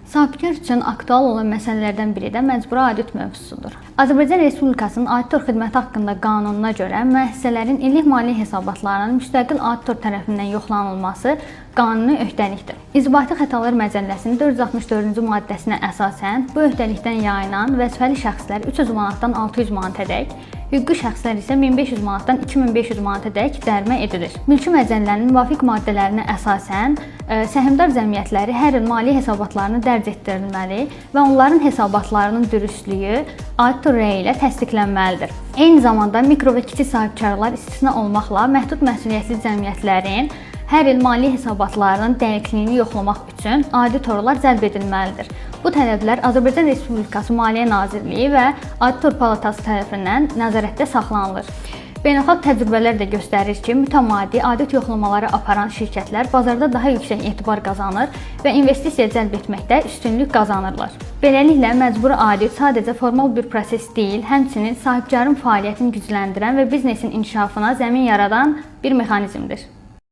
Sahibkar üçün aktual olan məsələlərdən biri də məcburi audit mövzusudur. Azərbaycan Respublikasının auditor xidməti haqqında qanununa görə müəssisələrin illik maliyyə hesabatlarının müstəqil auditor tərəfindən yoxlanılması qanuni öhdəlikdir. İnzibati xətalar məcəlləsinin 464-cü maddəsinə əsasən bu öhdəlikdən yayınan vəzifəli şəxslər 300 manatdan 600 manatadək, hüquqi şəxslər isə 1500 manatdan 2500 manatadək cərimə edilir. Mülki məcəllənin müvafiq maddələrinə əsasən səhmdar cəmiyyətləri hər il maliyyə hesabatlarını dərc etdirilməli və onların hesabatlarının dürüstlüyü auditor rəyi ilə təsdiqlənməlidir. Eyni zamanda mikro və kiçik sahibkarlar istisna olmaqla məhdud məsuliyyətli cəmiyyətlərin hər il maliyyə hesabatlarının dəqiqliyini yoxlamaq üçün auditorlar cəlb edilməlidir. Bu tələblər Azərbaycan Respublikası Maliyyə Nazirliyi və Auditor Palatası tərəfindən nəzarətdə saxlanılır. Beynəlxalq təcrübələr də göstərir ki, mütəmadi audit yoxlamaları aparan şirkətlər bazarda daha yüksək etibar qazanır və investisiya cəlb etməkdə üstünlük qazanırlar. Beləliklə, məcburi audit sadəcə formal bir proses deyil, həmçinin sahibkarın fəaliyyətini gücləndirən və biznesin inkişafına zəmin yaradan bir mexanizmdir.